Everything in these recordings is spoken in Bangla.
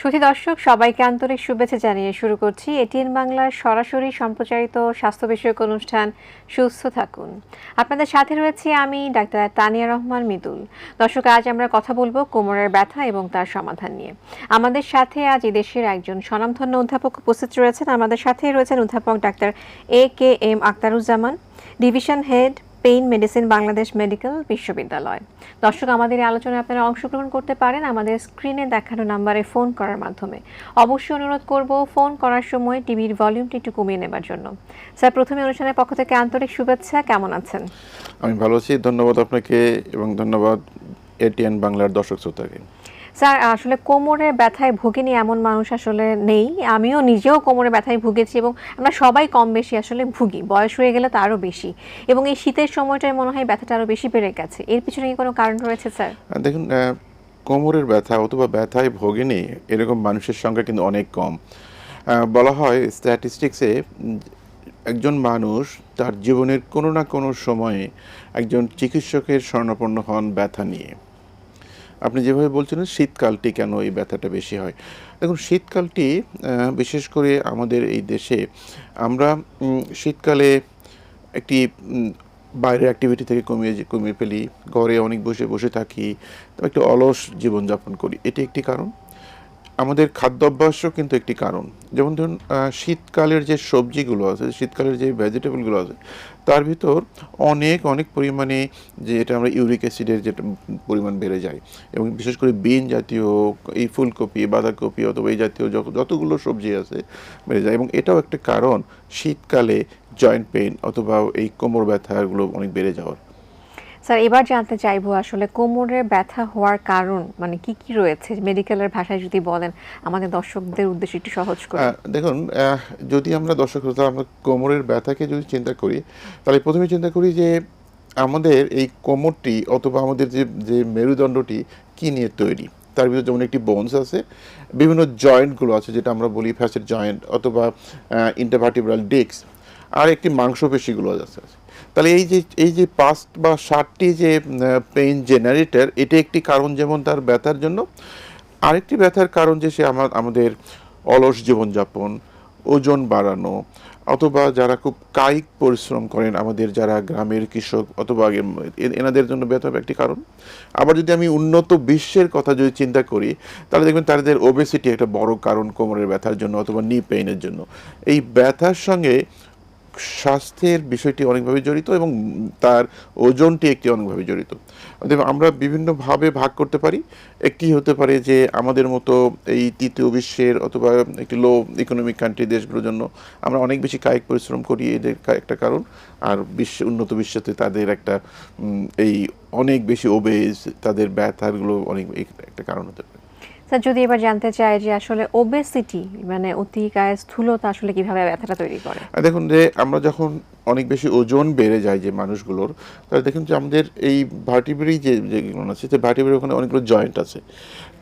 সুধী দর্শক সবাইকে আন্তরিক শুভেচ্ছা জানিয়ে শুরু করছি এটিএন বাংলার সরাসরি সম্প্রচারিত স্বাস্থ্য বিষয়ক অনুষ্ঠান সুস্থ থাকুন। আপনাদের সাথে রয়েছি আমি ডাক্তার তানিয়া রহমান মৃদুল। দর্শক, আজ আমরা কথা বলবো কোমরের ব্যথা এবং তার সমাধান নিয়ে। আমাদের সাথে আজ এদেশের একজন স্বনামধন্য অধ্যাপক উপস্থিত রয়েছেন। আমাদের সাথে রয়েছেন অধ্যাপক doctor AK.M. Akhtaruzzaman, division head, pain medicine, Bangladesh medical বিশ্ববিদ্যালয়। দর্শক, আমাদের এই আলোচনায় আপনারা অংশগ্রহণ করতে পারেন আমাদের স্ক্রিনে দেখানো নাম্বারে ফোন করার মাধ্যমে। অবশ্যই অনুরোধ করব ফোন করার সময় টিভির ভলিউমটি একটু কমিয়ে নেবার জন্য। স্যার, প্রথমে অনুষ্ঠানের পক্ষ থেকে আন্তরিক শুভেচ্ছা, কেমন আছেন? আমি ভালো আছি, ধন্যবাদ আপনাকে এবং ধন্যবাদ এটিএন বাংলার দর্শক শ্রোতাকে। স্যার, আসলে কোমরে ব্যথায় ভুগিনি এমন মানুষ আসলে নেই। আমিও নিজেও কোমরে ব্যথায় ভুগেছি এবং আমরা সবাই কম বেশি আসলে ভুগি। বয়স হয়ে গেলে তো আরও বেশি, এবং এই শীতের সময়টায় মনে হয় ব্যথাটা আরও বেশি বেড়ে গেছে। এর পিছনে কি কোনো কারণ রয়েছে স্যার? দেখুন, কোমরের ব্যথা অথবা ব্যথায় ভোগেনি এরকম মানুষের সংখ্যা কিন্তু অনেক কম। বলা হয় স্ট্যাটিস্টিক্সে একজন মানুষ তার জীবনের কোনো না কোনো সময়ে একজন চিকিৎসকের শরণাপন্ন হন ব্যথা নিয়ে। আপনি যেভাবে বলছিলেন শীতকালটি কেন এই ব্যথাটা বেশি হয়, দেখুন শীতকালটি বিশেষ করে আমাদের এই দেশে আমরা শীতকালে একটি বাইরের অ্যাক্টিভিটি থেকে কমিয়ে ফেলি, ঘরে অনেক বসে বসে থাকি, তো একটু অলস জীবনযাপন করি, এটি একটি কারণ। আমাদের খাদ্যাভ্যাসও কিন্তু একটি কারণ। যেমন ধরুন শীতকালের যে সবজিগুলো আছে, শীতকালের যে ভেজিটেবলগুলো আছে, তার ভিতর অনেক অনেক পরিমাণে যে এটা আমরা ইউরিক অ্যাসিডের যেটা পরিমাণ বেড়ে যায়, এবং বিশেষ করে বিন জাতীয় এই ফুলকপি, বাঁধাকপি অথবা এই জাতীয় যতগুলো সবজি আছে বেড়ে যায়, এবং এটাও একটা কারণ শীতকালে জয়েন্ট পেইন অথবা এই কোমর ব্যথাগুলো অনেক বেড়ে যাওয়ার। স্যার, এবার জানতে চাইবো আসলে কোমরের ব্যথা হওয়ার কারণ মানে কি কি রয়েছে, মেডিকেলের ভাষায় যদি বলেন আমাদের দর্শকদের উদ্দেশ্যে একটু সহজ করে। দেখুন, যদি আমরা দর্শক আমরা কোমরের ব্যথাকে যদি চিন্তা করি, তাহলে প্রথমে চিন্তা করি যে আমাদের এই কোমরটি অথবা আমাদের যে যে মেরুদণ্ডটি কী নিয়ে তৈরি। তার ভিতরে যেমন একটি বোনস আছে, বিভিন্ন জয়েন্টগুলো আছে যেটা আমরা বলি ফ্যাসেট জয়েন্ট অথবা ইন্টারভার্টিব্রাল ডিস্ক, আর একটি মাংসপেশিগুলো আছে। তাহলে এই যে 5 বা 7টি যে পেইন জেনারেটর, এটা একটি কারণ যেমন তার ব্যথার জন্য। আরেকটি ব্যথার কারণ যে সে আমাদের অলস জীবনযাপন, ওজন বাড়ানো, অথবা যারা খুব কায়িক পরিশ্রম করেন, আমাদের যারা গ্রামের কৃষক অথবা এনাদের জন্য ব্যথা একটি কারণ। আবার যদি আমি উন্নত বিশ্বের কথা যদি চিন্তা করি, তাহলে দেখবেন তাদের ওবেসিটি একটা বড় কারণ কোমরের ব্যথার জন্য অথবা নি পেইনের জন্য। এই ব্যথার সঙ্গে স্বাস্থ্যের বিষয়টি অনেকভাবে জড়িত এবং তার ওজনটি একটি অনেকভাবে জড়িত। আমরা বিভিন্নভাবে ভাগ করতে পারি। একটি হতে পারে যে আমাদের মতো এই তৃতীয় বিশ্বের অথবা একটি লো ইকোনমিক কান্ট্রি দেশগুলোর জন্য আমরা অনেক বেশি কায়িক পরিশ্রম করি, এদের একটা কারণ। আর উন্নত বিশ্বতে তাদের একটা এই অনেক বেশি ওবেজ, তাদের ব্যথাগুলো অনেক একটা কারণ হতে পারে। স্যার, যদি এবার জানতে চাই যে আসলে ওবেসিটি মানে অতিকায় স্থূলতা আসলে কিভাবে ব্যথাটা তৈরি করে। দেখুন, যে আমরা যখন অনেক বেশি ওজন বেড়ে যায় যে মানুষগুলোর, তাহলে দেখুন যে আমাদের এই ভার্টিব্রেই যেগুলো আছে, যে ভার্টিব্রের ওখানে অনেকগুলো জয়েন্ট আছে।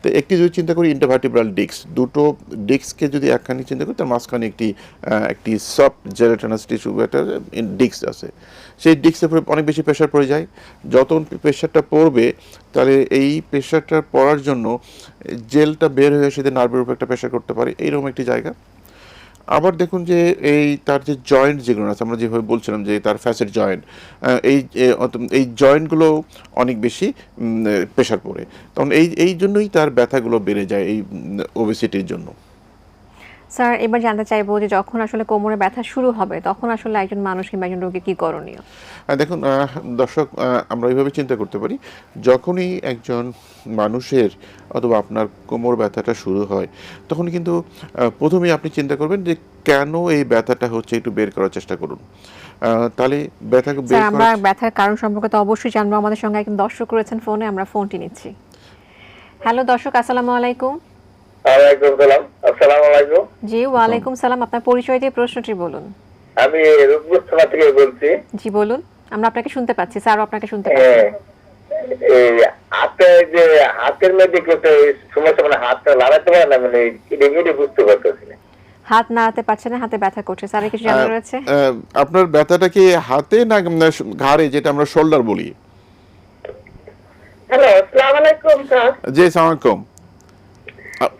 তো একটি যদি চিন্তা করি ইন্টারভার্টিব্রাল ডিস্ক, দুটো ডিস্ককে যদি একখানি চিন্তা করি, তার মাঝখানে একটি সফট জেলাটিনাস টিস্যু একটা ডিস্ক আছে। সেই ডিস্কের উপরে অনেক বেশি প্রেশার পড়ে যায়। যত প্রেশারটা পড়বে, তাহলে এই প্রেশারটা পড়ার জন্য জেলটা বের হয়ে এসে নার্ভের উপর একটা প্রেশার করতে পারে, এইরকম একটি জায়গা। আবার দেখুন যে তার যে জয়েন্ট যেগুলো আছে, আমরা যেভাবে বলছিলাম যে তার ফ্যাসেট জয়েন্ট, এই জয়েন্টগুলো অনেক বেশি প্রেশার পড়ে, তখন এই জন্যই তার ব্যথাগুলো বেড়ে যায় এই ওবেসিটির জন্য। স্যার, এবার জানতে চাইবো যে যখন আসলে কোমরে ব্যথা শুরু হবে তখন আসলে একজন মানুষ কিংবা একজন রোগীর কি করণীয়? দেখুন দর্শক, আমরা এইভাবে চিন্তা করতে পারি, যখনই একজন মানুষের অথবা আপনার কোমর ব্যথাটা শুরু হয়, তখন কিন্তু প্রথমেই আপনি চিন্তা করবেন যে কেন এই ব্যথাটা হচ্ছে, একটু বের করার চেষ্টা করুন। তাহলে ব্যথাকে বের করার, আমরা ব্যথার কারণ সম্পর্কে তো অবশ্যই জানবো। আমাদের সঙ্গে একজন দর্শক রয়েছেন ফোনে, আমরা ফোনটি নিচ্ছি। হ্যালো দর্শক, আসসালামু আলাইকুম। ওয়ালাইকুম সালাম। আসসালামু আলাইকুম। জি, ওয়ালাইকুম সালাম। আপনার পরিচয় দিয়ে প্রশ্নটি বলুন। আমি রূপগঞ্জ থানা থেকে বলছি। জি বলুন, আমরা আপনাকে শুনতে পাচ্ছি, স্যারও আপনাকে শুনতে পাচ্ছি। এই হাতে যে হাতের মধ্যে কিছু সমস্যা, মানে হাতটা লাগাতে পারে না, মানে এটা বুঝতে পারতেছি না। হাত নাড়াতে পারছে না, হাতে ব্যথা করছে। স্যার, কিছু জানার রয়েছে? আপনার ব্যথাটা কি হাতে না ঘাড়ে, যেটা আমরা শোল্ডার বলি? হ্যালো, আসসালামু আলাইকুম স্যার। জি, আসসালামু আলাইকুম।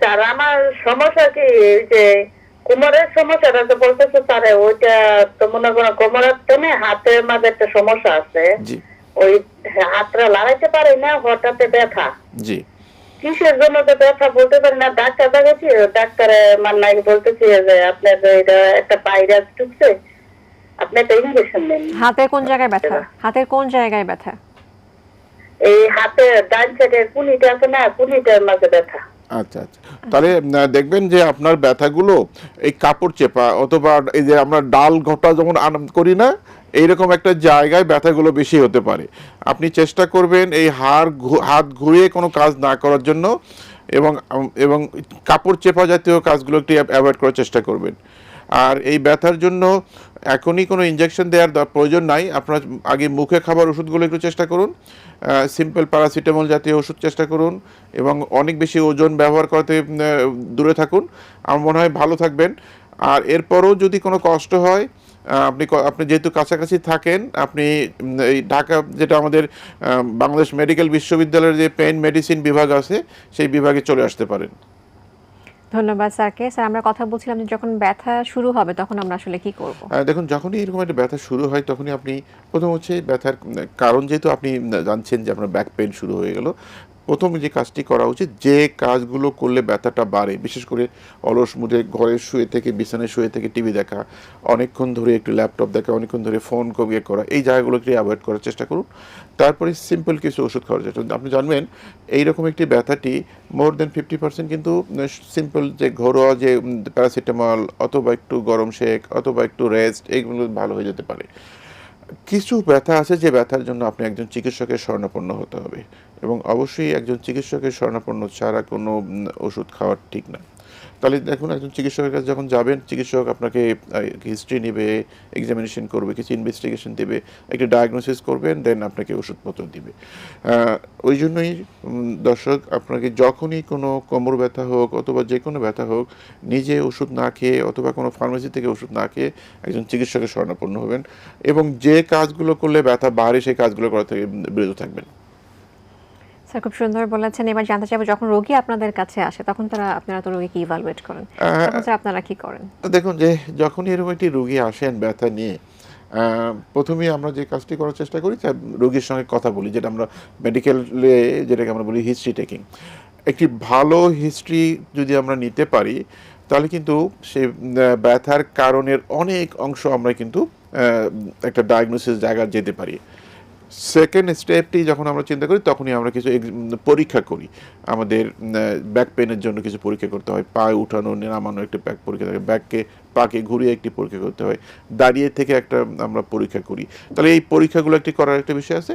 স্যার আমার সমস্যা কি এই যে কোমরের সমস্যাটা তো বলতেছে স্যার, ওইটা তো মনে করো কোমরের তো না, হাতের মাঝে একটা সমস্যা আছে। জি ওই হাতটা লাগাইতে পারি না, হঠাৎ ব্যথা। জি কিসের জন্য তো ব্যথা বলতে পারি না। ডাক্তার দেখাচ্ছি, ডাক্তারে মান্নাই বলতেছি যে আপনার এটা একটা ভাইরাস ঢুকছে, আপনি একটা ইনজেকশন নেন। হাতের কোন জায়গায় ব্যথা? হাতের কোন জায়গায় ব্যথা? এই হাতে ডান সাইডের কুনিটা আছে না, কুনিটার মাঝে ব্যথা। আচ্ছা আচ্ছা, তাহলে দেখবেন যে আপনার ব্যথাগুলো এই কাপড় চেপা অথবা এই যে আমরা ডাল ঘটা যেমন করি না, এইরকম একটা জায়গায় ব্যথাগুলো বেশি হতে পারে। আপনি চেষ্টা করবেন এই হাত ঘুরিয়ে কোনো কাজ না করার জন্য, এবং এবং কাপড় চেপা জাতীয় কাজগুলো একটু অ্যাভয়েড করার চেষ্টা করবেন। আর এই ব্যথার জন্য এখনই কোনো ইনজেকশন দেওয়ার প্রয়োজন নাই। আপনার আগে মুখে খাবার ওষুধগুলো একটু চেষ্টা করুন, সিম্পল প্যারাসিটামল জাতীয় ওষুধ চেষ্টা করুন, এবং অনেক বেশি ওজন ব্যবহার করতে দূরে থাকুন। আমার মনে হয় ভালো থাকবেন। আর এরপরও যদি কোনো কষ্ট হয়, আপনি যেহেতু কাছাকাছি থাকেন, আপনি এই ঢাকা যেটা আমাদের বাংলাদেশ মেডিকেল বিশ্ববিদ্যালয়ের যে পেইন মেডিসিন বিভাগ আছে, সেই বিভাগে চলে আসতে পারেন। ধন্যবাদ স্যারকে। স্যার আমরা কথা বলছিলাম যে যখন ব্যথা শুরু হবে তখন আমরা আসলে কি করব? দেখুন, যখনই এরকম একটা ব্যথা শুরু হয় তখনই আপনি প্রথম হচ্ছে ব্যথার কারণ, যেহেতু আপনি জানছেন যে আপনার ব্যাক পেইন শুরু হয়ে গেল, প্রথম যে কাজটি করা উচিত, যে কাজগুলো করলে ব্যথাটা বাড়ে, বিশেষ করে অলস মুডে ঘরে শুয়ে থেকে, বিছানায় শুয়ে থেকে টিভি দেখা, অনেকক্ষণ ধরে একটু ল্যাপটপ দেখা, অনেকক্ষণ ধরে ফোন কমিয়ে করা, এই জায়গাগুলোকে অ্যাভয়েড করার চেষ্টা করুন। তারপরে সিম্পল কিছু ওষুধ খাওয়ার চেষ্টা করুন। আপনি জানবেন এইরকম একটি ব্যথাটি মোর দেন 50% কিন্তু সিম্পল যে ঘরোয়া যে প্যারাসিটামল অথবা একটু গরম শেক অথবা একটু রেস্ট, এইগুলো ভালো হয়ে যেতে পারে। কিছু ব্যথা আছে যে ব্যথার জন্য আপনি একজন চিকিৎসকের শরণাপন্ন হতে হবে, এবং অবশ্যই একজন চিকিৎসকের শরণাপন্ন ছাড়া কোনো ওষুধ খাওয়া ঠিক না। তাহলে দেখুন, একজন চিকিৎসকের কাছে যখন যাবেন, চিকিৎসক আপনাকে হিস্ট্রি নেবে, এক্সামিনেশন করবে, কিছু ইনভেস্টিগেশন দেবে, একটা ডায়াগনোসিস করবেন, দেন আপনাকে ওষুধপত্র দিবে। ওই জন্যই দর্শক, আপনাকে যখনই কোনো কোমর ব্যথা হোক অথবা যে কোনো ব্যথা হোক, নিজে ওষুধ না খেয়ে অথবা কোনো ফার্মেসি থেকে ওষুধ না খেয়ে একজন চিকিৎসকের শরণাপন্ন হবেন, এবং যে কাজগুলো করলে ব্যথা বাড়ে সেই কাজগুলো করা থেকে বিরত থাকবেন। স্যার খুব সুন্দর বলেছেন। এবার জানতে চাইবো, যখন রোগী আপনাদের কাছে আসে তখন আপনারা তো রোগীকে ইভালুয়েট করেন, তখন স্যার আপনারা কি করেন? দেখুন, যে যখনই এরকম একটি রোগী আসেন ব্যথা নিয়ে, প্রথমেই আমরা যে কাজটি করার চেষ্টা করি, রোগীর সঙ্গে কথা বলি, যেটা আমরা মেডিকেলে যেটাকে আমরা বলি হিস্ট্রি টেকিং। একটি ভালো হিস্ট্রি যদি আমরা নিতে পারি, তাহলে কিন্তু সে ব্যথার কারণের অনেক অংশ আমরা কিন্তু একটা ডায়াগনোসিস জায়গা যেতে পারি। সেকেন্ড স্টেপটি যখন আমরা চিন্তা করি, তখনই আমরা কিছু পরীক্ষা করি। আমাদের ব্যাক পেনের জন্য কিছু পরীক্ষা করতে হয়, পায়ে উঠানো নামানো একটা ব্যাক পরীক্ষা থাকে, পাকে ঘুরিয়ে একটি পরীক্ষা করতে হয়, দাঁড়িয়ে থেকে একটা আমরা পরীক্ষা করি। তাহলে এই পরীক্ষাগুলো একটি করার একটা বিষয় আছে।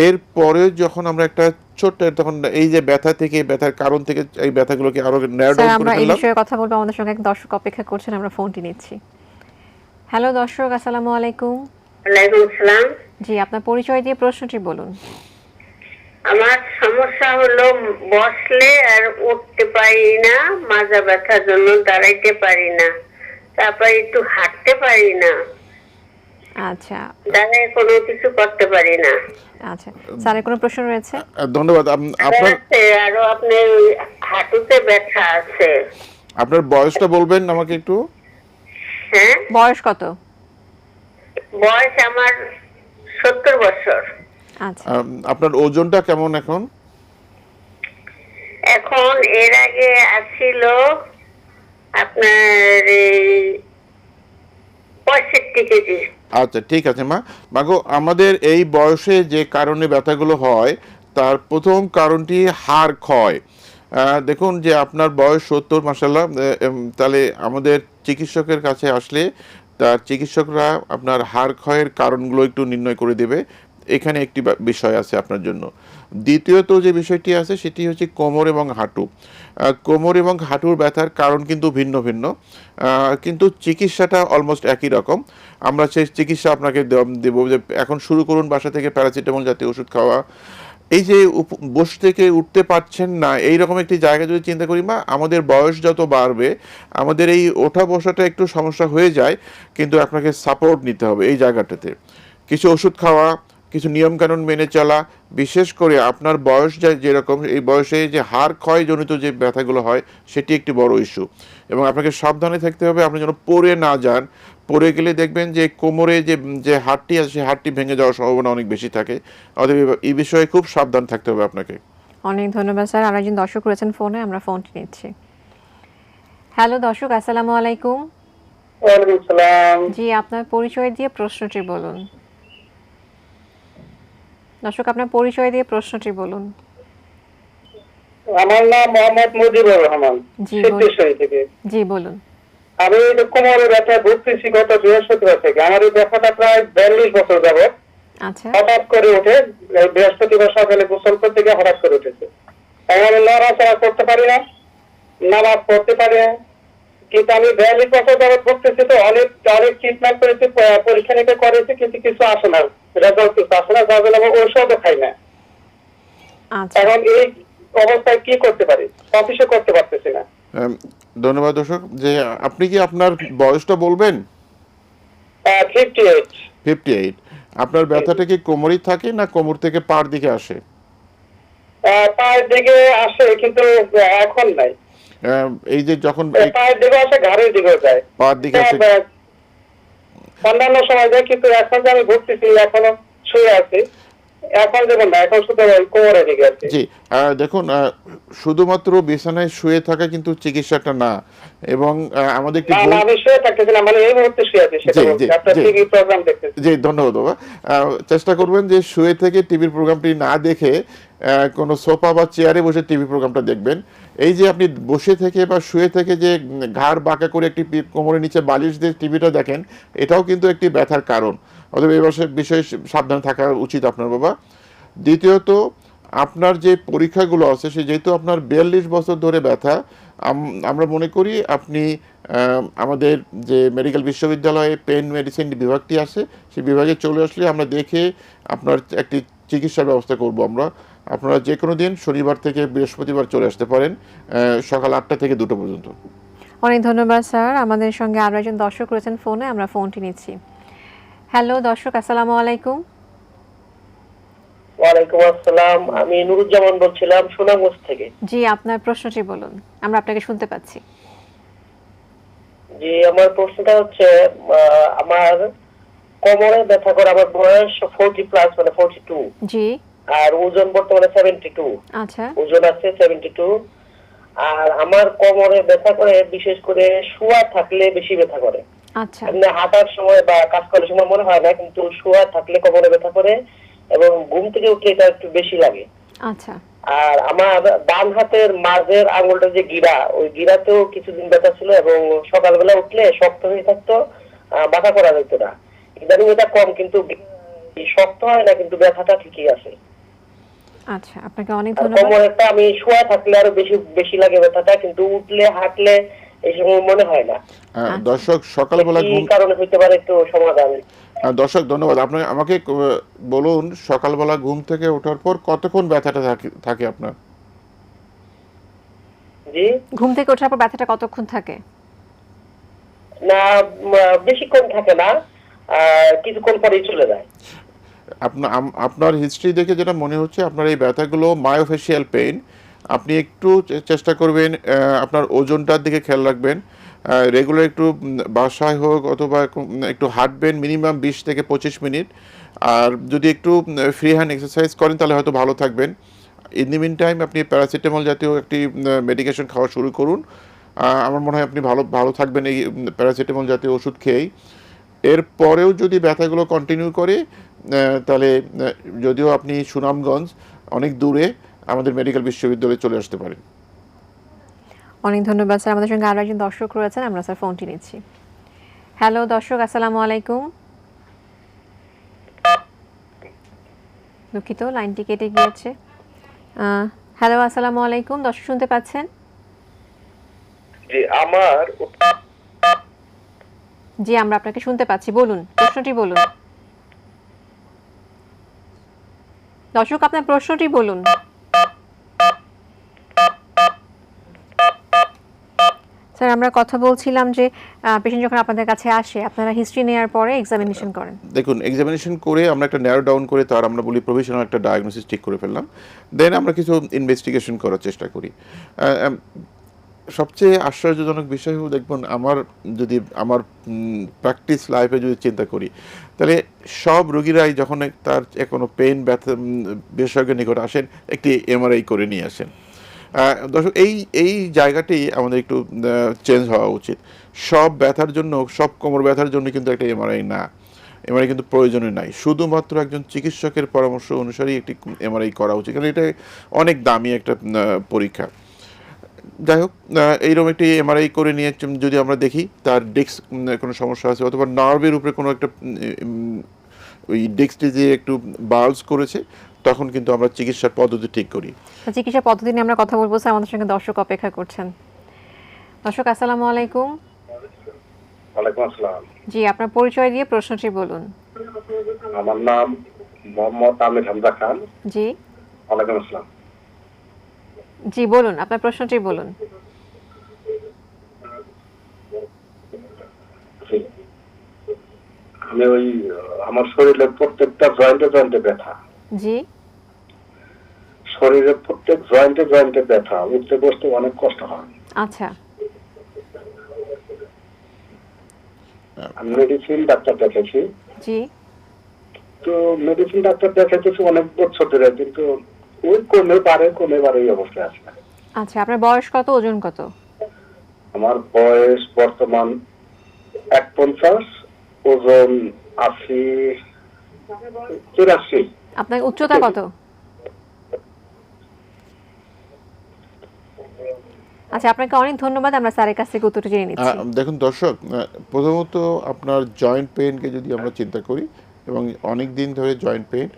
এরপরে যখন আমরা একটা ছোট্ট, তখন এই যে ব্যথা থেকে, ব্যথার কারণ থেকে এই ব্যথাগুলোকে আরো ন্যারো ডাউন করে আমরা এই ফেললাম। বিষয়ে কথা বলবো, আমাদের সঙ্গে এক দর্শক অপেক্ষা করছেন, আমরা ফোনটি নিচ্ছি। হ্যালো দর্শক, আসসালামু আলাইকুম। ওয়ালাইকুম আসসালাম। জি, আপনার পরিচয় দিয়ে প্রশ্নটি বলুন। আমার সমস্যা হলো বসলে আর উঠতে পারি না, মাজা ব্যথার জন্য দাঁড়াইতে পারি না, তারপর একটু হাঁটতে পারি না, আচ্ছা দাঁড়ায় কোনো কিছু করতে পারি না। আচ্ছা, স্যারের কোনো প্রশ্ন রয়েছে? ধন্যবাদ। আপনার আরো আপনার ওই হাঁটুতে ব্যথা আছে। আপনার বয়সটা বলবেন আমাকে একটু? হ্যাঁ, বয়স কত? বয়স আমার 70 বছর। আচ্ছা, আপনার ওজনটা কেমন এখন? এখন এর আগে আসছিল আপনার 65 কেজি। আচ্ছা, ঠিক আছে মাগো, আমাদের এই বয়সে যে কারণে ব্যথাগুলো হয়, তার প্রথম কারণটি হাড় ক্ষয়। দেখুন, যে আপনার বয়স 70, মাশাআল্লাহ, তাহলে আমাদের চিকিৎসকের কাছে আসলে তার চিকিৎসকরা আপনার হাড় ক্ষয়ের কারণগুলো একটু নির্ণয় করে দেবে। এখানে একটি বিষয় আছে আপনার জন্য। দ্বিতীয়ত যে বিষয়টি আছে সেটি হচ্ছে কোমর এবং হাঁটু। কোমর এবং হাঁটুর ব্যথার কারণ কিন্তু ভিন্ন ভিন্ন, কিন্তু চিকিৎসাটা অলমোস্ট একই রকম। আমরা সেই চিকিৎসা আপনাকে দেব, যে এখন শুরু করুন বাসা থেকে প্যারাসিটামল জাতীয় ওষুধ খাওয়া। এই যে বসে থেকে উঠতে পারছেন না, এইরকম একটি জায়গা যদি চিন্তা করি, আমাদের বয়স যত বাড়বে আমাদের এই ওঠা বসাটা একটু সমস্যা হয়ে যায়, কিন্তু আপনাকে সাপোর্ট নিতে হবে এই জায়গাটাতে। কিছু ওষুধ খাওয়া, কিছু নিয়মকানুন মেনে চলা, বিশেষ করে আপনার বয়স যেরকম, এই বয়সে যে হাড় ক্ষয়জনিত যে ব্যথাগুলো হয় সেটি একটি বড় ইস্যু, এবং আপনাকে সাবধানে থাকতে হবে আপনি যেন পড়ে না যান। পড়ে গেলে দেখবেন যে কোমরে যে যে হাড়টি আছে সেই হাড়টি ভেঙে যাওয়ার সম্ভাবনা অনেক বেশি থাকে। অতএব এই বিষয়ে খুব সাবধান থাকতে হবে আপনাকে। অনেক ধন্যবাদ স্যার। আর একজন দর্শক রয়েছেন ফোনে, আমরা ফোনটি নিচ্ছি। হ্যালো দর্শক, আসসালামু আলাইকুম। ওয়ালাইকুম সালাম। জি, আপনার পরিচয় দিয়ে প্রশ্নটি বলুন। দর্শক, আপনার পরিচয় দিয়ে প্রশ্নটি বলুন। আমার নাম মোহাম্মদ মুজিবুর রহমান, জি, সিদ্ধেশ্বরী থেকে। জি বলুন। আমি এই যে কোমরে ব্যথা ভুগতেছি গত বৃহস্পতিবার থেকে। আমার এই ব্যথাটা প্রায় 42 বছর যাবত। আচ্ছা হঠাৎ করে উঠে এই বৃহস্পতিবার সকালে গোসল করতে গিয়ে হঠাৎ করে উঠেছে। আমি নড়াচড়া করতে পারি না, নামাজ পড়তে পারি না। কিন্তু আমি 42 বছর যাবত ভুগতেছি, তো অনেক অনেক ট্রিটমেন্ট করেছি, পরীক্ষা নিরীক্ষা করেছি, কিন্তু কিছু আসে না, রেজাল্ট কিছু আসে না, যার জন্য আমি ঔষধও খাই না। আচ্ছা এখন এই অবস্থায় কি করতে পারি? অফিসে করতে পারতেছি না। ধন্যবাদ দর্শক। যে আপনি কি আপনার বয়সটা বলবেন? 58। 58। আপনার ব্যথাটা কি কোমরেই থাকে না কোমর থেকে পার দিকে আসে? পায়ের দিকে আসে, কিন্তু এখন নাই। এই যে যখন পায়ের দিকে আসে, ঘাড়ের দিকেও যায়। পার দিকে আসে, অন্যান্য সময় যায়, কিন্তু এখন যে আমি ভুগতেছি, এখনো শুয়ে আছি। এখন যেমন না, এখন শুধু ওই কোমরের দিকে আছে। জি দেখুন, শুধুমাত্র বিছানায় শুয়ে থাকা কিন্তু চিকিৎসাটা না, এবং আমাদের একটি না, আমি শুয়ে থাকতেছি না, মানে এই মুহূর্তে শুয়ে আছি, সেটা জি, বলছি। জি, আপনার জি। টিভি প্রোগ্রাম দেখতেছি। জি ধন্যবাদ বাবা। চেষ্টা করবেন যে শুয়ে থেকে টিভির প্রোগ্রামটি না দেখে কোনো সোফা বা চেয়ারে বসে টিভি প্রোগ্রামটা দেখবেন। এই যে আপনি বসে থেকে বা শুয়ে থেকে যে ঘাড় বাঁকা করে একটি কোমরের নিচে বালিশ দিয়ে টিভিটা দেখেন, এটাও কিন্তু একটি ব্যথার কারণ। অতএব এই বিষয়ে সাবধান থাকা উচিত আপনার বাবা। দ্বিতীয়ত, আপনার যে পরীক্ষাগুলো আছে, সে যেহেতু আপনার 42 বছর ধরে ব্যথা, আমরা মনে করি আপনি আমাদের যে মেডিকেল বিশ্ববিদ্যালয়ে পেন মেডিসিন বিভাগটি আছে সেই বিভাগে চলে আসলে আমরা দেখে আপনার একটি চিকিৎসার ব্যবস্থা করব। আপনারা যে কোনো দিন শনিবার থেকে বৃহস্পতিবার চলে আসতে পারেন, সকাল 8টা থেকে 2টা পর্যন্ত। অনেক ধন্যবাদ স্যার। আমাদের সঙ্গে আরও একজন দর্শক রয়েছেন ফোনে, আমরা ফোনটি নিচ্ছি। হ্যালো দর্শক, আসসালামু আলাইকুম। ওয়ালাইকুম আসসালাম। আমি নুরুজ্জামান বলছিলাম, সুনামগঞ্জ থেকে। জি, আপনার প্রশ্নটি বলুন, আমরা আপনাকে শুনতে পাচ্ছি। জি, আমার প্রশ্নটা হচ্ছে, আমার কোমরে ব্যথা করে। আমার বয়স 40 প্লাস, মানে 42। জি আর ওজন বর্তমানে 72। আচ্ছা ওজন আছে 72। আর আমার কোমরে ব্যথা করে, বিশেষ করে শোয়া থাকলে বেশি ব্যথা করে। আচ্ছা এমনি হাঁটার সময় বা কাজ করার সময় মনে হয় না, কিন্তু শোয়া থাকলে কোমরে ব্যথা করে, এবং ঘুম থেকে উঠলে এটা একটু বেশি লাগে। আচ্ছা আর আমার ডান হাতের মাঝের আঙুলটা যে গিরা, ওই গিরাতেও কিছুদিন ব্যথা ছিল, এবং সকালবেলা উঠলে শক্ত হয়ে থাকতো, ব্যথা করা যেত না। ইদানিং এটা কম, কিন্তু শক্ত হয় না, কিন্তু ব্যথাটা ঠিকই আছে। আচ্ছা, আপনাকে অনেক আর ধন্যবাদ। কোমরেরটা আমি শোয়া থাকলে আরো বেশি বেশি লাগে ব্যথাটা, কিন্তু উঠলে হাঁটলে এই সময় মনে হয় না। দর্শক, সকালবেলা কি কারণে হইতে পারে, একটু সমাধান। দর্শক ধন্যবাদ। আপনার আমাকে বলুন, সকালবেলা ঘুম থেকে ওঠার পর কতক্ষণ ব্যথাটা থাকে আপনার? জি, ঘুম থেকে ওঠার পর ব্যথাটা কতক্ষণ থাকে? না, বেশিক্ষণ থাকে না, কিছুক্ষণ পরেই চলে যায়। আপনার হিস্ট্রি দেখে যেটা মনে হচ্ছে, আপনার এই ব্যথাগুলো মায়োফেশিয়াল পেইন। আপনি একটু চেষ্টা করবেন, আপনার ওজনটার দিকে খেয়াল রাখবেন, রেগুলার একটু বাসায় হোক অথবা একটু হাঁটবেন মিনিমাম 20 থেকে 25 মিনিট। আর যদি একটু ফ্রি হ্যান্ড এক্সারসাইজ করেন তাহলে হয়তো ভালো থাকবেন। ইন দি মিন টাইম আপনি প্যারাসিটামল জাতীয় একটি মেডিকেশন খাওয়া শুরু করুন। আমার মনে হয় আপনি ভালো থাকবেন এই প্যারাসিটামল জাতীয় ওষুধ খেয়েই। এরপরেও যদি ব্যথাগুলো কন্টিনিউ করে, তাহলে যদিও আপনি সুনামগঞ্জ, অনেক দূরে, আমাদের মেডিকেল বিশ্ববিদ্যালয়ে চলে আসতে পারেন। অনেক ধন্যবাদ স্যার। আমাদের সঙ্গে আরও একজন দর্শক রয়েছেন, আমরা স্যার ফোনটি নিচ্ছি। হ্যালো দর্শক, আসসালামু আলাইকুম। দুঃখিত, লাইনটি কেটে গিয়েছে। হ্যালো, আসসালামু আলাইকুম। দর্শক শুনতে পাচ্ছেন? জি, আমার জি, আমরা আপনাকে শুনতে পাচ্ছি, বলুন, প্রশ্নটি বলুন। দর্শক, আপনার প্রশ্নটি বলুন। স্যার আমরা কথা বলছিলাম যে পেশেন্ট যখন আপনাদের কাছে আসে আপনারা হিস্ট্রি নেওয়ার পরে এক্সামিনেশন করেন। দেখুন, এক্সামিনেশন করে আমরা একটা ন্যারো ডাউন করে তার আমরা বলি প্রভিশনাল একটা ডায়াগনোসিস ঠিক করে ফেললাম, দেন আমরা কিছু ইনভেস্টিগেশন করার চেষ্টা করি। সবচেয়ে আশ্চর্যজনক বিষয় হলো দেখুন, যদি আমার প্র্যাকটিস লাইফে যদি চিন্তা করি, তাহলে সব রোগীরাই যখন তার কোনো পেইন ব্যথা বিশেষজ্ঞের নিকট আসেন একটি এমআরআই করে নিয়ে আসেন। দর্শক, এই জায়গাটি আমাদের একটু চেঞ্জ হওয়া উচিত। সব ব্যথার জন্য, সব কোমর ব্যথার জন্য কিন্তু একটা এমআরআই না, এমআরআই কিন্তু প্রয়োজনীয় নাই। শুধুমাত্র একজন চিকিৎসকের পরামর্শ অনুসারেই একটি এমআরআই করা উচিত, কারণ এটা অনেক দামি একটা পরীক্ষা। যাই হোক, এইরকম একটি এমআরআই করে নিয়ে যদি আমরা দেখি তার ডিস্ক কোনো সমস্যা আছে অথবা নার্ভের উপরে কোনো একটা ওই ডিস্কটি যে একটু বাল্জ করেছে, তখন কিন্তু আমরা চিকিৎসার পদ্ধতি ঠিক করি। চিকিৎসা পদ্ধতি নিয়ে আমরা কথা বলবো স্যার, আমাদের সঙ্গে দর্শক অপেক্ষা করছেন। দর্শক আসসালামু আলাইকুম। ওয়ালাইকুম আসসালাম। জি, আপনার পরিচয় দিয়ে প্রশ্নটি বলুন। আমার নাম মোহাম্মদ আমির হামজা খান। জি ওয়ালাইকুম আসসালাম। জি বলুন, আপনার প্রশ্নটি বলুন। আমি আমার শরীরের প্রত্যেকটা জয়েন্টে ব্যথা। জি শরীরের প্রত্যেক জয়েন্টে ব্যথা, উঠতে বসতে অনেক কষ্ট হয়। আচ্ছা, আমি মেডিসিন ডাক্তার দেখাইছি। জি তো মেডিসিন ডাক্তার দেখাইতেছি অনেক বছর ধরে, কিন্তু ওই কমে পারে এই অবস্থায় আছে। আচ্ছা, আপনার বয়স কত, ওজন কত? আমার বয়স বর্তমান 51, ওজন 83। আপনার উচ্চতা কত? আচ্ছা, আপনাকে অনেক ধন্যবাদ, আমরা স্যারের কাছ থেকে উত্তরটা জেনে নিচ্ছি। দেখুন দর্শক, প্রথমত আপনার জয়েন্ট পেইনকে যদি আমরা চিন্তা করি এবং অনেক দিন ধরে জয়েন্ট পেইন,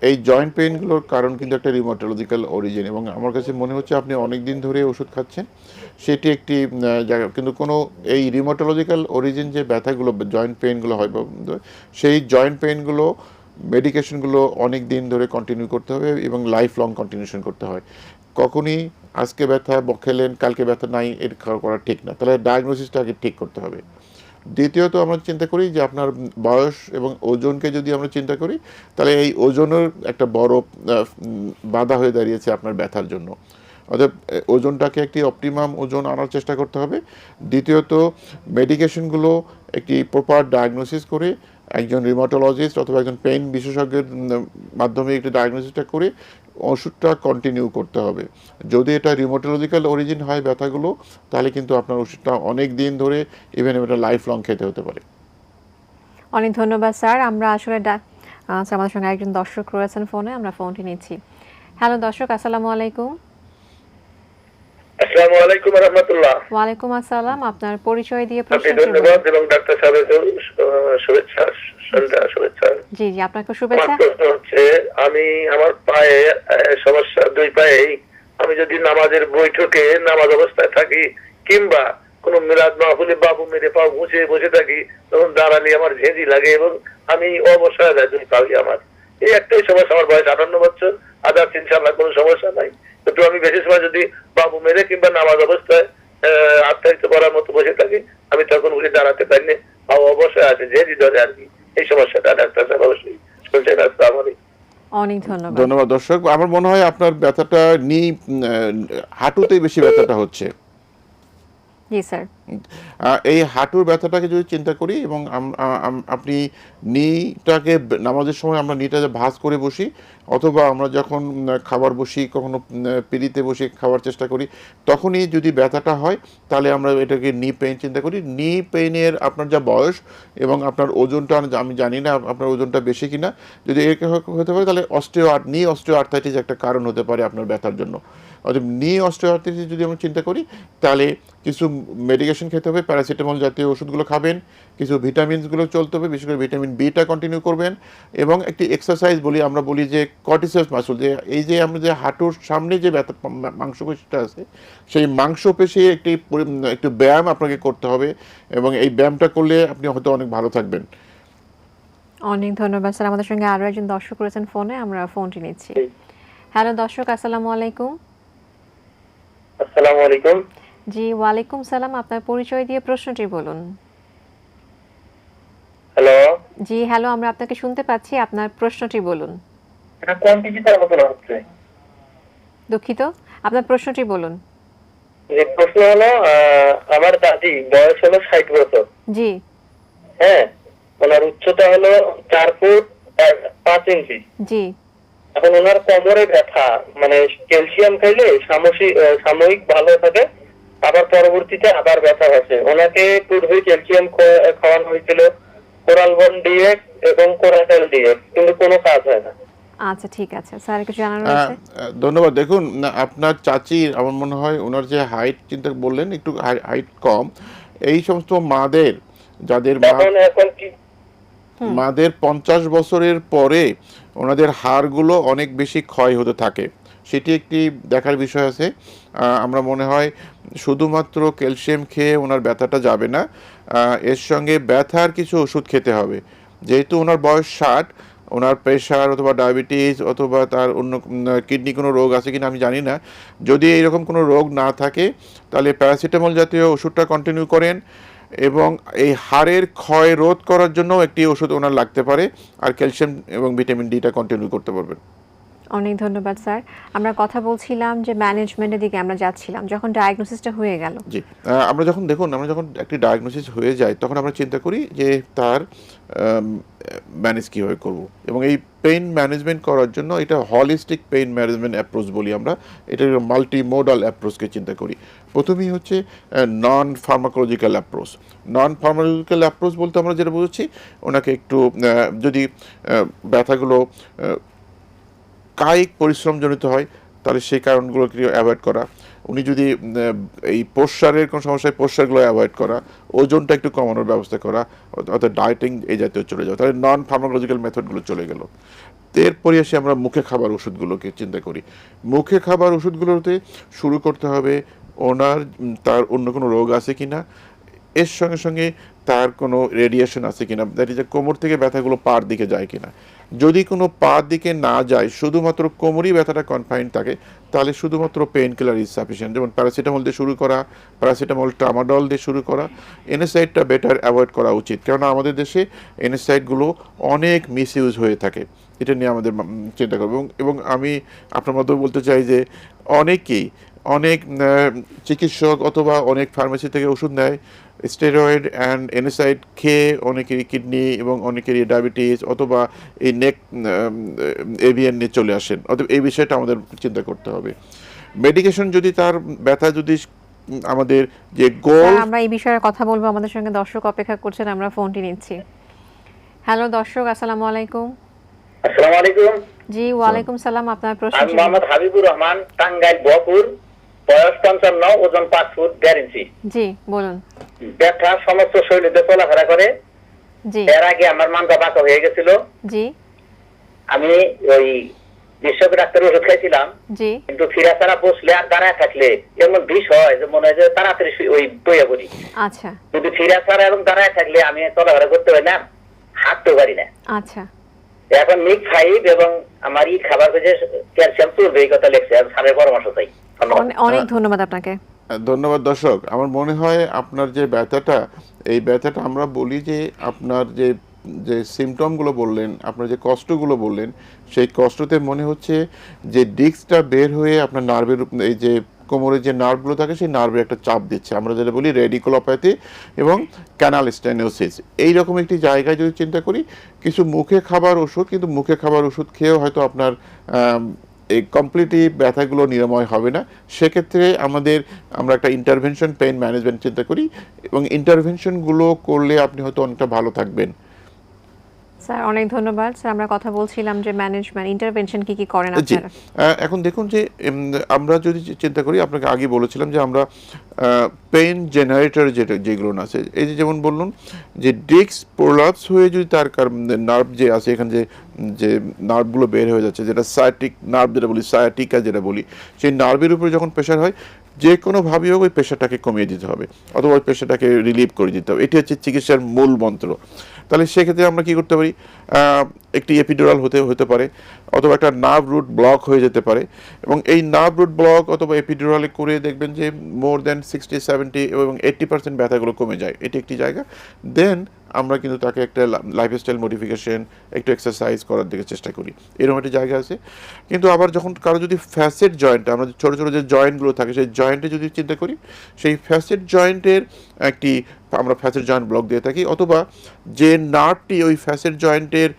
এই জয়েন্ট পেইনগুলোর কারণ কিন্তু একটা রিউমাটোলজিক্যাল অরিজিন, এবং আমার কাছে মনে হচ্ছে আপনি অনেক দিন ধরে ওষুধ খাচ্ছেন, সেটি একটি জায়গা। কিন্তু কোনো এই রিউমাটোলজিক্যাল অরিজিন যে ব্যথাগুলো, জয়েন্ট পেইনগুলো হয়, সেই জয়েন্ট পেইনগুলো মেডিকেশনগুলো অনেক দিন ধরে কন্টিনিউ করতে হবে এবং লাইফ লং কন্টিনিউশন করতে হয়। কখনই আজকে ব্যথা খেলেন কালকে ব্যথা নাই, এটা করা ঠিক না। তাহলে ডায়াগনোসিসটা আগে ঠিক করতে হবে। দ্বিতীয়ত আমরা চিন্তা করি যে আপনার বয়স এবং ওজনকে যদি আমরা চিন্তা করি, তাহলে এই ওজনের একটা বড় বাধা হয়ে দাঁড়িয়েছে আপনার ব্যথার জন্য। অর্থাৎ ওজনটাকে একটি অপটিমাম ওজন আনার চেষ্টা করতে হবে। দ্বিতীয়ত মেডিকেশনগুলো একটি প্রপার ডায়াগনোসিস করে একজন রিউমাটোলজিস্ট অথবা একজন পেইন বিশেষজ্ঞের মাধ্যমে একটি ডায়াগনোসিসটা করে ওষুধটা কন্টিনিউ করতে হবে। যদি এটা রিউমাটোলজিক্যাল অরিজিন হয় ব্যথাগুলো, তাহলে কিন্তু আপনার ওষুধটা অনেক দিন ধরে, ইভেন এটা লাইফ লং খেতে হতে পারে। অনেক ধন্যবাদ স্যার। আমরা আসলে আমাদের সঙ্গে একজন দর্শক রয়েছেন ফোনে, আমরা ফোনটি নিচ্ছি। হ্যালো দর্শক, আসসালামু আলাইকুম। আসসালামু আলাইকুম ওয়া রাহমাতুল্লাহ। ওয়ালাইকুম আসসালাম, আপনার পরিচয় দিয়ে আপনি প্রশ্নটি বলুন। ধন্যবাদ এবং ডাক্তার সাহেবের শুভেচ্ছা। জি জি, আপনাকে আমার শুভেচ্ছা। প্রশ্ন হচ্ছে, আমার পায়ে সমস্যা, দুই পায়েই। আমি যদি নামাজের বৈঠকে নামাজ অবস্থায় থাকি কিংবা কোনো মিলাদ মাহফিলে বাবু মেরে পা মুছে বসে থাকি, তখন দাঁড়ালে আমার ঝেঁঝি লাগে এবং আমি অবসর যায় দুই পাই। আমার এই একটাই সমস্যা। আমার বয়স 58 বছর, আদার্স ইনশাআল্লাহ কোনো সমস্যা নাই। কিন্তু আমি বেশি সময় যদি বাবু মেরে কিংবা নামাজ অবস্থায় আত্মায়িত করার মতো বসে থাকি, আমি তখন উঠে দাঁড়াতে পারিনি, অবশ্যই আছে ঝেঁঝি ধরে আর কি। এই সমস্যাটা ডাক্তার সাহেব অবশ্যই শুনছেন। আসসালামু আলাইকুম। অনেক ধন্যবাদ। ধন্যবাদ দর্শক। আমার মনে হয় আপনার ব্যথাটা হাঁটুতেই বেশি ব্যথাটা হচ্ছে। জি স্যার। এই হাঁটুর ব্যথাটাকে যদি চিন্তা করি এবং আপনি নিটাকে নামাজের সময় আমরা নিটাকে ভাঁজ করে বসি, অথবা আমরা যখন খাবার বসি, কখনো পিড়িতে বসে খাওয়ার চেষ্টা করি, তখনই যদি ব্যথাটা হয়, তাহলে আমরা এটাকে নি পেইন চিন্তা করি। নি পেইনের আপনার যা বয়স এবং আপনার ওজনটা, আমি জানি না আপনার ওজনটা বেশি কিনা, যদি এরকম হতে পারে তাহলে নি অস্টিওআর্থ্রাইটিস একটা কারণ হতে পারে আপনার ব্যথার জন্য। অর্থাৎ নি অস্টিওআর্থ্রাইটিস যদি আমরা চিন্তা করি, তাহলে কিছু মেডিকেশন খেতে হবে, প্যারাসিটামল জাতীয় ওষুধগুলো খাবেন, কিছু ভিটামিনসগুলো চলতে হবে, বিশেষ করে ভিটামিন বিটা কন্টিনিউ করবেন, এবং একটি এক্সারসাইজ আমরা বলি যে কর্টিসেপস মাসল, যে এই যে আমরা যে হাঁটুর সামনে যে ব্যথা মাংসপেশিটা আছে, সেই মাংসপেশি একটু ব্যায়াম আপনাকে করতে হবে, এবং এই ব্যায়ামটা করলে আপনি হয়তো অনেক ভালো থাকবেন। অনেক ধন্যবাদ স্যার। আমাদের সঙ্গে আরো একজন দর্শক রয়েছেন ফোনে, আমরা ফোনটি নিচ্ছি। হ্যালো দর্শক, আসসালামু আলাইকুম। আসসালামু আলাইকুম। জি, ওয়ালাইকুম সালাম। আপনার পরিচয় দিয়ে প্রশ্নটি বলুন। হ্যালো, জি, হ্যালো, আমরা আপনাকে শুনতে পাচ্ছি। আপনার প্রশ্নটি বলুন। এটা কোন টিকিটের মতন হচ্ছে? দুঃখিত, আপনার প্রশ্নটি বলুন। যে প্রশ্ন হলো, আমার দাদি বয়স হলো 60 বছর। জি, হ্যাঁ, ওনার উচ্চতা হলো 4 ফুট 5 ইঞ্চি। জি, এখন ওনার কোমরে ব্যথা, মানে ক্যালসিয়াম খাইলে সাময়িক ভালো থাকে, আবার পরবর্তীতে আবার ব্যথা হচ্ছে। ওনাকে পূর্বে ক্যালসিয়াম খাওয়ানো হয়েছিল, কোরালবন ডিএক্স এবং কোরাটেল ডিএক্স, কিন্তু কোনো কাজ হয় না। আচ্ছা, ঠিক আছে স্যার, কিছু জানার রয়েছে? ধন্যবাদ। দেখুন, আপনার চাচির আমার মনে হয় ওনার যে হাইট চিন্তা বললেন একটু হাইট কম। এই সমস্ত মাদের যাদের এখন কি মাদের 50 বছরের পরে ওনাদের হাড়গুলো অনেক বেশি ক্ষয় হতে থাকে, সেটি একটি দেখার বিষয় আছে। আমরা মনে হয় শুধুমাত্র ক্যালসিয়াম খেয়ে ওনার ব্যথাটা যাবে না, এর সঙ্গে ব্যথার কিছু ওষুধ খেতে হবে। যেহেতু ওনার বয়স 60, ওনার প্রেশার অথবা ডায়াবেটিস অথবা তার অন্য কিডনি কোনো রোগ আছে কিনা আমি জানি না। যদি এইরকম কোনো রোগ না থাকে তাহলে প্যারাসিটামল জাতীয় ওষুধটা কন্টিনিউ করেন, এবং এই হাড়ের ক্ষয় রোধ করার জন্য একটি ওষুধ ওনার লাগতে পারে, আর ক্যালসিয়াম এবং ভিটামিন ডিটা কন্টিনিউ করতে পারবেন। অনেক ধন্যবাদ স্যার। আমরা কথা বলছিলাম যে ম্যানেজমেন্টের দিকে আমরা যাচ্ছিলাম যখন ডায়াগনোসিসটা হয়ে গেল। জি, আমরা যখন একটি ডায়াগনোসিস হয়ে যায় তখন আমরা চিন্তা করি যে তার ম্যানেজ কীভাবে করব, এবং এই পেইন ম্যানেজমেন্ট করার জন্য এটা হলিস্টিক পেইন ম্যানেজমেন্ট অ্যাপ্রোচ বলি আমরা। এটা মাল্টি মোডাল অ্যাপ্রোচকে চিন্তা করি। প্রথমেই হচ্ছে নন ফার্মাকোলজিক্যাল অ্যাপ্রোচ। নন ফার্মাকোলজিক্যাল অ্যাপ্রোচ বলতে আমরা যেটা বুঝছি, ওনাকে একটু যদি ব্যথাগুলো কায়িক পরিশ্রমজনিত হয় তাহলে সেই কারণগুলোকে অ্যাভয়েড করা। উনি যদি এই পোস্টারের কোনো সমস্যায় পোস্টারগুলো অ্যাভয়েড করা, ওজনটা একটু কমানোর ব্যবস্থা করা, অর্থাৎ ডায়েটিং এই জাতীয় চলে যাওয়া, তাহলে নন ফার্মাকোলজিক্যাল মেথডগুলো চলে গেল। এরপরে এসে আমরা মুখে খাবার ওষুধগুলোকে চিন্তা করি। মুখে খাবার ওষুধগুলোতে শুরু করতে হবে ওনার তার অন্য কোনো রোগ আছে কিনা, এর সঙ্গে সঙ্গে তার কোনো রেডিয়েশন আছে কিনা, দ্যাট ইজ কোমর থেকে ব্যথাগুলো পার দিকে যায় কিনা। যদি কোনো পার দিকে না যায়, শুধুমাত্র কোমরই ব্যথাটা কনফাইন্ড থাকে, তাহলে শুধুমাত্র পেইন কিলার ইজ সাফিসিয়েন্ট। যেমন প্যারাসিটামল দিয়ে শুরু করা, প্যারাসিটামল ট্রামাডল দিয়ে শুরু করা। এনএসআইডটা বেটার অ্যাভয়েড করা উচিত, কেননা আমাদের দেশে এনএসআইডগুলো অনেক মিস ইউজ হয়ে থাকে। এটা নিয়ে আমাদের চিন্তা করব। এবং আমি আপনার মাধ্যমে বলতে চাই যে অনেক চিকিৎসক অথবা অনেক ফার্মেসি থেকে ওষুধ নেয়, স্টেরয়েড অ্যান্ড এনএসআইড খেয়ে অনেকেরই কিডনি এবং অনেকেরই ডায়াবেটিস অথবা এই নেক এভিএন নিয়ে চলে আসেন। অতএব এই বিষয়টা আমাদের চিন্তা করতে হবে। মেডিকেশন যদি তার ব্যথা যদি আমাদের যে গোল, আমরা এই বিষয়ে কথা বলবো। আমাদের সঙ্গে দর্শক অপেক্ষা করছেন, আমরা ফোনটি নিচ্ছি। হ্যালো দর্শক, আসসালামু আলাইকুম। আসসালামু আলাইকুম। জি, ওয়ালাইকুম সালাম। আপনার প্রশ্ন? আমি মোহাম্মদ হাবিবুর রহমান, টাঙ্গাইল বপুর, বয়স 55, ওজন 5 ফুট 1.5 ইঞ্চি। জি, বলুন। ব্যথা সমস্ত শরীরে চলাফেরা করে। জি, এর আগে আমার মাথা বাঁকা হয়ে গেছিল। জি, আমি ওই বিশেষজ্ঞ ডাক্তারের ওষুধ খাইছিলাম, জি, কিন্তু ফিরা ছাড়া বসলে আর দাঁড়ায় থাকলে এমন বিষ হয় যে মনে হয় যে তাড়াতাড়ি ওই বইয়া পড়ি। আচ্ছা, কিন্তু ফিরা ছাড়া এবং দাঁড়ায় থাকলে আমি চলাফেরা করতে পারি না, হাঁটতে পারি না। আচ্ছা, এখন মিক ফাইভ এবং আমার এই খাবার যে ক্যালসিয়াম চলবে এই কথা লেখছে, আর স্যারের পরামর্শ চাই। অনেক ধন্যবাদ আপনাকে। ধন্যবাদ। দর্শক, আমার মনে হয় আপনার যে ব্যথাটা, এই ব্যথাটা আমরা বলি যে আপনার যে যে সিমটমগুলো বললেন, আপনার যে কষ্টগুলো বললেন, সেই কষ্টতে মনে হচ্ছে যে ডিস্কটা বের হয়ে আপনার নার্ভের, এই যে কোমরের যে নার্ভগুলো থাকে সেই নার্ভে একটা চাপ দিচ্ছে, আমরা যেটা বলি রেডিকুলোপ্যাথি এবং ক্যানাল স্টেনোসিস। এইরকম একটি জায়গায় যদি চিন্তা করি, কিছু মুখে খাবার ওষুধ, কিন্তু মুখে খাবার ওষুধ খেয়েও হয়তো আপনার এই কমপ্লিটলি ব্যথাগুলো নিরাময় হবে না। সেক্ষেত্রে আমরা একটা ইন্টারভেনশন পেইন ম্যানেজমেন্ট চিন্তা করি, এবং ইন্টারভেনশনগুলো করলে আপনি হয়তো অনেকটা ভালো থাকবেন। স্যার অনেক ধন্যবাদ। স্যার আমরা কথা বলছিলাম যে ম্যানেজমেন্ট ইন্টারভেনশন কি কি করেন জি, আপনারা? এখন দেখুন যে আমরা যদি চিন্তা করি, আপনাকে আগে বলেছিলাম যে আমরা পেইন জেনারেটর যেগুলো আছে, এই যে যেমন বললাম যে ডিস্ক প্রোলাপস হয়ে যদি তার নার্ভ যে আছে এখানে যে নার্ভগুলো বের হয়ে যাচ্ছে, যেটা সায়াটিক নার্ভ যেটা বলি, সায়াটিকা যেটা বলি, সেই নার্ভের উপরে যখন প্রেশার হয়, যে কোনোভাবেই হোক ওই প্রেশারটাকে কমিয়ে দিতে হবে অথবা ওই প্রেশারটাকে রিলিভ করে দিতে হবে। এটি হচ্ছে চিকিৎসার মূল মন্ত্র। তাহলে সেক্ষেত্রে আমরা কি করতে পারি, একটি এপিডুরাল হতে পারে, অথবা একটা নার্ভ রুট ব্লক হয়ে যেতে পারে। এবং এই নার্ভ রুট ব্লক অথবা এপিডুরালে করে দেখবেন যে মোর দ্যান 60-70 এবং 80% ব্যথাগুলো কমে যায়, এটি একটি জায়গা। দেন আমরা কিন্তু তাকে একটা লাইফস্টাইল মডিফিকেশন, একটু এক্সারসাইজ করার দিকে চেষ্টা করি, এরকম একটি জায়গা আছে। কিন্তু আবার যখন কারো যদি ফ্যাসেট জয়েন্ট, আমরা ছোটো ছোটো যে জয়েন্টগুলো থাকে সেই জয়েন্টে যদি চিন্তা করি, সেই ফ্যাসেট জয়েন্টের একটি আমরা ফ্যাসেট জয়েন্ট ব্লক দিয়ে থাকি, অথবা যে নার্ভটি ওই ফ্যাসেট জয়েন্টের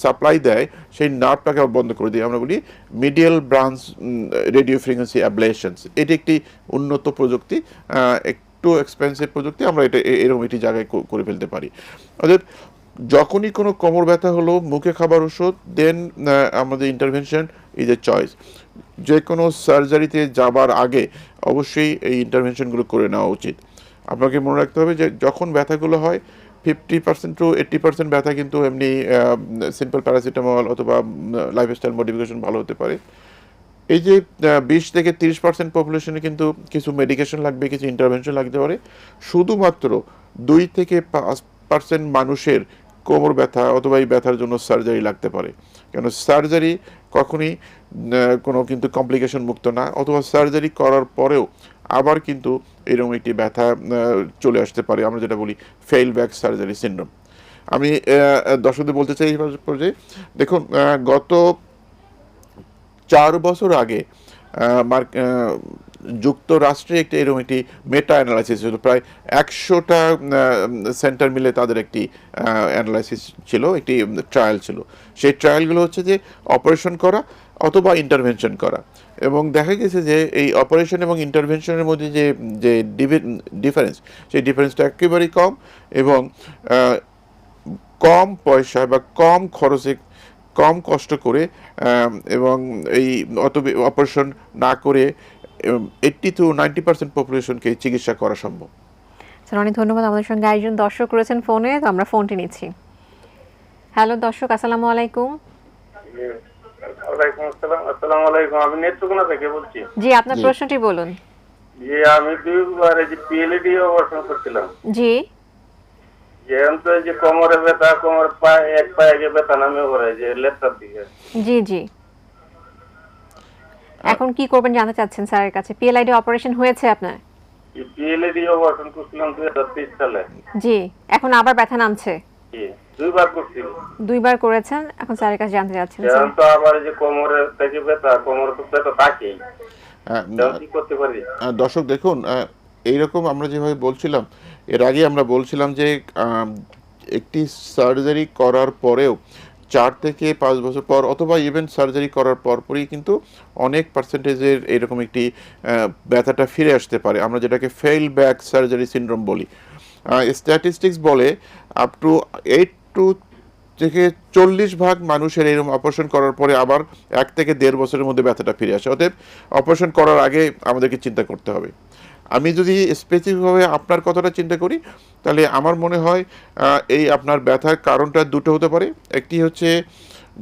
সাপ্লাই দেয় সেই নার্ভটাকে বন্ধ করে দিই, আমরা বলি মিডিয়াল ব্রাঞ্চ রেডিও ফ্রিকোয়েন্সি অ্যাবলেশনস। এটি একটি উন্নত প্রযুক্তি, একটু এক্সপেন্সিভ প্রযুক্তি, আমরা এটা এরকম একটি জায়গায় করে ফেলতে পারি। অর্থাৎ যখনই কোনো কোমর ব্যথা হলো, মুখে খাবার ওষুধ, দেন আমাদের ইন্টারভেনশন ইজ এ চয়েস। যে কোনো সার্জারিতে যাবার আগে অবশ্যই এই ইন্টারভেনশনগুলো করে নেওয়া উচিত। আপনাকে মনে রাখতে হবে যে যখন ব্যথাগুলো হয় 50% to 80% ব্যথা কিন্তু এমনি সিম্পল প্যারাসিটামল অথবা লাইফস্টাইল মডিফিকেশন ভালো হতে পারে। এই যে 20-30% পপুলেশনে কিন্তু কিছু মেডিকেশন লাগবে, কিছু ইন্টারভেনশন লাগতে পারে। শুধুমাত্র 2-5% মানুষের কোমর ব্যথা অথবা এই ব্যথার জন্য সার্জারি লাগতে পারে। কেন সার্জারি কখনই কোনো কিন্তু কমপ্লিকেশন মুক্ত না, অথবা সার্জারি করার পরেও আবার কিন্তু এরকম একটি ব্যথা চলে আসতে পারে, আমরা যেটা বলি ফেইল ব্যাক সার্জারি সিনড্রোম। আমি দর্শকদের বলতে চাই যে দেখুন, গত 4 বছর আগে যুক্তরাষ্ট্রে এরকম একটি মেটা অ্যানালাইসিস হলো, প্রায় 100টা সেন্টার মিলে তাদের একটি অ্যানালাইসিস ছিল, একটি ট্রায়াল ছিল। সেই ট্রায়ালগুলো হচ্ছে যে অপারেশন করা অথবা ইন্টারভেনশন করা, এবং দেখা গেছে যে এই অপারেশন এবং ইন্টারভেনশনের মধ্যে যে যে ডিফারেন্স, সেই ডিফারেন্সটা একেবারেই কম, এবং কম পয়সা বা কম খরচে কম কষ্ট করে এবং এই অপারেশন না করে 80-90% পপুলেশনকে চিকিৎসা করা সম্ভব। স্যার অনেক ধন্যবাদ। আমাদের সঙ্গে একজন দর্শক রয়েছেন ফোনে, তো আমরা ফোনটি নিচ্ছি। হ্যালো দর্শক, আসসালামু আলাইকুম। ওয়ালাইকুম আসসালাম। আসসালামু আলাইকুম, আমি নেত্রকোনা থেকে বলছি। জি, আপনার প্রশ্নটি বলুন। জি, আমি 2বার এই যে পিএলডি অপারেশন করছিলাম। জি, যে কোমরে ব্যথা, কোমর পায়ে এক পায়ে গিয়ে ব্যথা নামে পড়ে যে লেফটার দিকে। জি জি, এখন কি করবেন জানতে চাচ্ছেন স্যারের কাছে? পিএলআইডি অপারেশন হয়েছে আপনার? পিএলডি অপারেশন করছিলাম 2023 সালে। জি, এখন আবার ব্যথা নামছে? জি, 2বার করছি। 2বার করেছেন, এখন স্যারের কাছে জানতে চাচ্ছেন। এখন তো আবার যে কোমরে থেকে ব্যথা, কোমরে তো ব্যথা থাকেই, কি করতে পারি? দর্শক দেখুন, এইরকম আমরা যেভাবে বলছিলাম এর আগে, আমরা বলছিলাম যে একটি সার্জারি করার পরেও 4 থেকে 5 বছর পর অথবা ইভেন সার্জারি করার পরপরই কিন্তু অনেক পার্সেন্টেজের এরকম একটি ব্যথাটা ফিরে আসতে পারে, আমরা যেটাকে ফেইল ব্যাক সার্জারি সিনড্রোম বলি। স্ট্যাটিস্টিক্স বলে আপ টু 8-40% মানুষের এরকম অপারেশন করার পরে আবার 1 থেকে 1.5 বছরের মধ্যে ব্যথাটা ফিরে আসে। অতএব অপারেশন করার আগে আমাদেরকে চিন্তা করতে হবে। আমি যদি স্পেসিফিকভাবে আপনার কথাটা চিন্তা করি, তাহলে আমার মনে হয় এই আপনার ব্যথার কারণটা দুটো হতে পারে। একটি হচ্ছে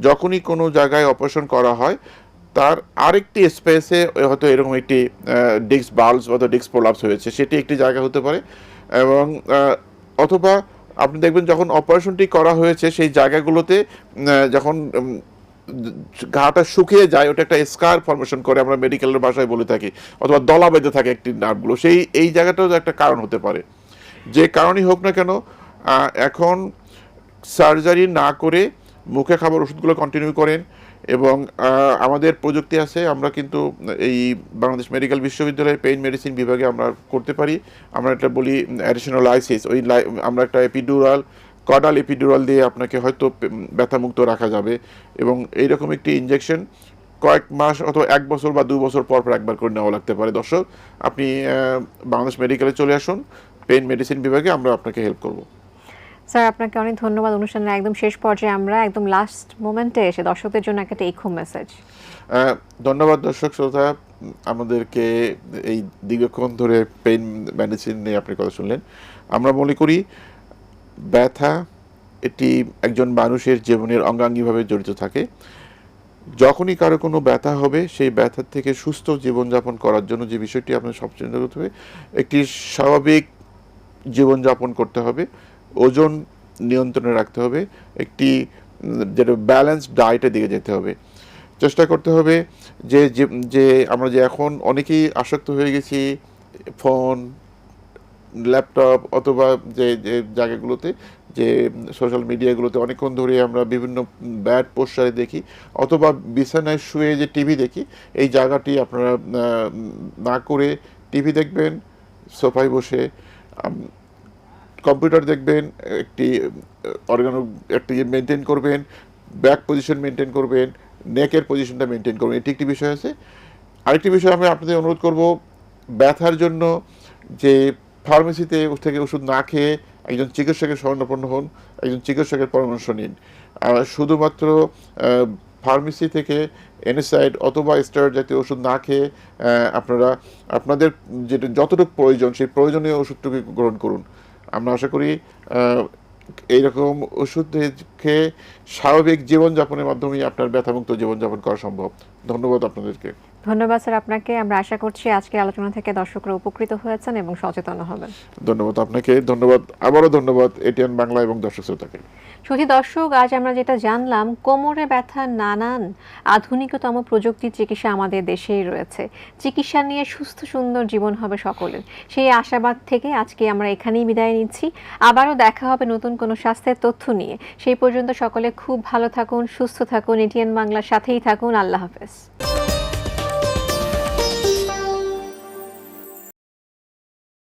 যখনই কোনো জায়গায় অপারেশন করা হয় তার আরেকটি স্পেসে হয়তো এরকম একটি ডিস্ক বাল্বস অথবা ডিস্ক প্রোলাপস হয়েছে, সেটি একটি জায়গা হতে পারে। এবং অথবা আপনি দেখবেন যখন অপারেশনটি করা হয়েছে সেই জায়গাগুলোতে যখন ঘাটা শুকিয়ে যায়, ওটা একটা স্কার ফর্মেশন করে, আমরা মেডিকেলের ভাষায় বলে থাকি, অথবা দলা বেঁধে থাকে একটি নার্ভগুলো, এই জায়গাটাও একটা কারণ হতে পারে। যে কারণই হোক না কেন, এখন সার্জারি না করে মুখে খাবার ওষুধগুলো কন্টিনিউ করেন, এবং আমাদের প্রযুক্তি আছে, আমরা কিন্তু এই বাংলাদেশ মেডিকেল বিশ্ববিদ্যালয়ের পেইন মেডিসিন বিভাগে আমরা করতে পারি। আমরা এটা বলি অ্যাডিশনাল লাইসিস, আমরা একটা এপিডুরাল, কডাল এপিডুরাল দিয়ে আপনাকে হয়তো ব্যথামুক্ত রাখা যাবে, এবং এইরকম একটি ইনজেকশন কয়েক মাস অথবা 1 বছর বা 2 বছর পর একবার করে নেওয়া লাগতে পারে। দর্শক, আপনি বাংলাদেশ মেডিকেলে চলে আসুন, পেইন মেডিসিন বিভাগে আমরা আপনাকে হেল্প করব। স্যার আপনাকে অনেক ধন্যবাদ। অনুষ্ঠানের একদম শেষ পর্যায়ে আমরা একদম লাস্ট মোমেন্টে এসে দর্শকদের জন্য একটা টেক হোম মেসেজ। ধন্যবাদ দর্শক শ্রোতা, আমাদেরকে এই দীর্ঘক্ষণ ধরে পেইন মেডিসিন নিয়ে আপনি কথা শুনলেন। আমরা মনে করি ব্যথা এটি একজন মানুষের জীবনের অঙ্গাঙ্গিভাবে জড়িত থাকে। যখনই কারো কোনো ব্যথা হবে, সেই ব্যথার থেকে সুস্থ জীবনযাপন করার জন্য যে বিষয়টি আপনার সবচেয়ে করতে হবে, একটি স্বাভাবিক জীবনযাপন করতে হবে, ওজন নিয়ন্ত্রণে রাখতে হবে, একটি যেটা ব্যালেন্সড ডায়েটের দিকে যেতে হবে। চেষ্টা করতে হবে যে যে যে আমরা যে এখন অনেকেই আসক্ত হয়ে গেছি ফোন, ল্যাপটপ অথবা যে যে জায়গাগুলোতে, যে সোশ্যাল মিডিয়াগুলোতে অনেকক্ষণ ধরে আমরা বিভিন্ন ব্যাড পোস্টারে দেখি, অথবা বিছানায় শুয়ে যে টিভি দেখি, এই জায়গাটি আপনারা না করে টিভি দেখবেন সোফায় বসে, কম্পিউটার দেখবেন, একটি অর্গানো একটি মেনটেন করবেন, ব্যাক পজিশন মেনটেন করবেন, নেকের পজিশনটা মেনটেন করবেন, এটি একটি বিষয় আছে। আরেকটি বিষয় আমি আপনাদের অনুরোধ করব, ব্যথার জন্য যে ফার্মেসিতে থেকে ওষুধ না খেয়ে একজন চিকিৎসকের শরণাপন্ন হন, একজন চিকিৎসকের পরামর্শ নিন। শুধুমাত্র ফার্মেসি থেকে এনএসাইড অথবা স্টেরয়েড জাতীয় ওষুধ না খেয়ে আপনারা আপনাদের যেটা যতটুকু প্রয়োজন সেই প্রয়োজনীয় ওষুধটুকু গ্রহণ করুন। আমরা আশা করি এইরকম ওষুধ খেয়ে স্বাভাবিক জীবনযাপনের মাধ্যমেই আপনার ব্যথামুক্ত জীবনযাপন করা সম্ভব। ধন্যবাদ আপনাদেরকে। ধন্যবাদ স্যার আপনাকে। আমরা আশা করছি আজকের আলোচনা থেকে দর্শকরা উপকৃত হয়েছেন এবং সচেতন হবেন। ধন্যবাদ আপনাকে, ধন্যবাদ, আবারও ধন্যবাদ এটিএন বাংলা এবং দর্শক শ্রোতাকে। শুধু দর্শক, আজ আমরা যেটা জানলাম, কোমরে ব্যথার নানান আধুনিকতম প্রযুক্তির চিকিৎসা আমাদের দেশেই রয়েছে। চিকিৎসা নিয়ে সুস্থ সুন্দর জীবন হবে সকলের, সেই আশাবাদ থেকে আজকে আমরা এখানেই বিদায় নিচ্ছি। আবারও দেখা হবে নতুন কোনো স্বাস্থ্যের তথ্য নিয়ে। সেই পর্যন্ত সকলে খুব ভালো থাকুন, সুস্থ থাকুন, এটিএন বাংলার সাথেই থাকুন। আল্লাহ হাফেজ।